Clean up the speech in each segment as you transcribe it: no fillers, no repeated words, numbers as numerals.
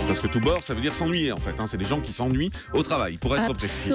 Parce que to bore, ça veut dire s'ennuyer en fait. C'est des gens qui s'ennuient au travail, pour être précis.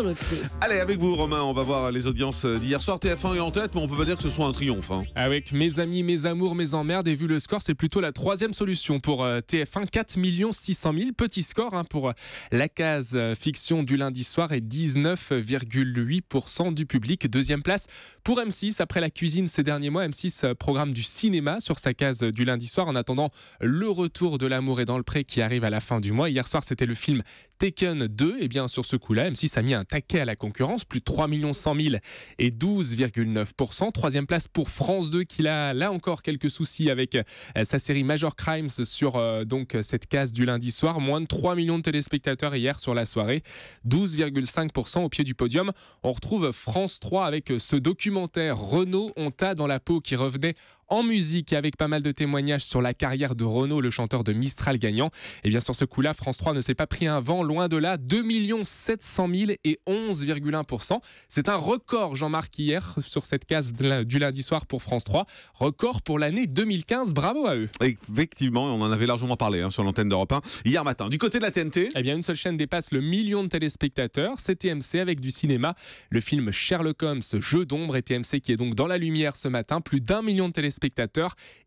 Allez, avec vous Romain, on va voir les audiences d'hier soir. TF1 est en tête, mais on peut pas dire que ce soit un triomphe. Avec Mes amis, mes amours, mes emmerdes, et vu le score, c'est plutôt la troisième solution pour TF1. 4 600 000, petit score pour la case fiction du lundi soir et 19,8% du public. Deuxième place pour M6. Après la cuisine ces derniers mois, M6 programme du cinéma sur sa case du lundi soir en attendant le retour de L'amour est dans le pré qui arrive à la fin du mois. Hier soir, c'était le film Taken 2. Et bien sur ce coup-là, M6 a mis un taquet à la concurrence, plus de 3 100 000 et 12,9%. Troisième place pour France 2 qui a là encore quelques soucis avec sa série Major Crimes sur donc cette case du lundi soir. Moins de 3 millions de téléspectateurs hier sur la soirée, 12,5% au pied du podium. On retrouve France 3 avec ce documentaire Renaud, on t'a dans la peau qui revenait en musique avec pas mal de témoignages sur la carrière de Renaud, le chanteur de Mistral gagnant. Et bien sur ce coup-là, France 3 ne s'est pas pris un vent, loin de là, 2 700 000 et 11,1%. C'est un record, Jean-Marc, hier sur cette case du lundi soir pour France 3. Record pour l'année 2015, bravo à eux. Effectivement, on en avait largement parlé sur l'antenne d'Europe 1 hier matin. Du côté de la TNT, eh bien une seule chaîne dépasse le million de téléspectateurs, c'est TMC avec du cinéma. Le film Sherlock Holmes, Jeu d'ombre, et TMC qui est donc dans la lumière ce matin, plus d'1 million de téléspectateurs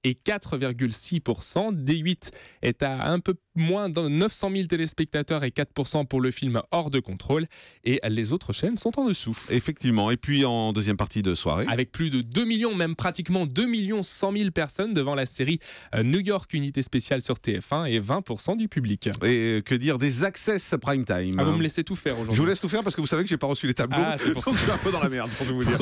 et 4,6%. D8 est à un peu moins de 900 000 téléspectateurs et 4% pour le film Hors de contrôle. Et les autres chaînes sont en dessous. Effectivement. Et puis en deuxième partie de soirée, avec plus de 2 millions, même pratiquement 2 100 000 personnes devant la série New York Unité Spéciale sur TF1 et 20% du public. Et que dire des Access Prime Time. Vous me laissez tout faire aujourd'hui. Je vous laisse tout faire parce que vous savez que j'ai pas reçu les tableaux. C'est pour ça. Donc je suis un peu dans la merde pour tout vous dire.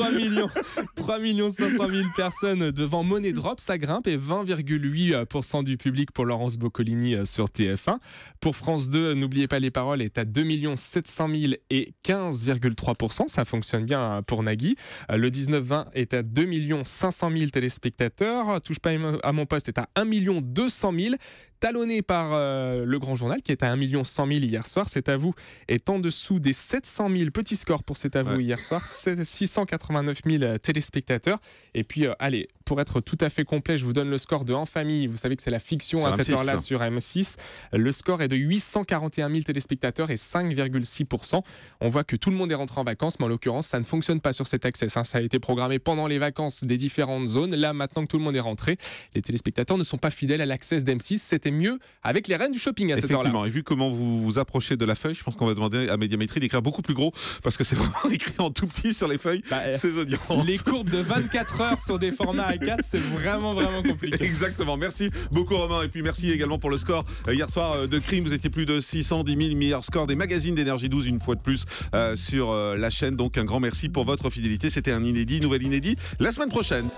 3 500 000 personnes devant Money Drop, ça grimpe, et 20,8% du public pour Laurence Boccolini sur TF1. Pour France 2, n'oubliez pas les paroles, est à 2 700 000 et 15,3%. Ça fonctionne bien pour Nagui. Le 19-20 est à 2 500 000 téléspectateurs. Touche pas à mon poste est à 1 200 000. Talonné par le Grand Journal qui est à 1 100 000 hier soir. C'est à vous est en dessous des 700 000. Petit score pour C'est à vous hier soir. 689 000 téléspectateurs. Et puis, allez, pour être tout à fait complet, je vous donne le score de En Famille. Vous savez que c'est la fiction à cette heure-là sur M6. Le score est de 841 000 téléspectateurs et 5,6%. On voit que tout le monde est rentré en vacances, mais en l'occurrence, ça ne fonctionne pas sur cet Access. Ça a été programmé pendant les vacances des différentes zones. Là, maintenant que tout le monde est rentré, les téléspectateurs ne sont pas fidèles à l'Access d'M6. C'était mieux avec les reines du shopping à cette heure-là. Et vu comment vous vous approchez de la feuille, je pense qu'on va demander à Médiamétrie d'écrire beaucoup plus gros parce que c'est vraiment écrit en tout petit sur les feuilles, ces audiences. Les courbes de 24 heures sur des formats A4, c'est vraiment compliqué. Exactement. Merci beaucoup Romain, et puis merci également pour le score hier soir de Crime. Vous étiez plus de 610 000, meilleur score des magazines d'Énergie 12 une fois de plus sur la chaîne. Donc un grand merci pour votre fidélité. C'était un inédit, nouvel inédit la semaine prochaine.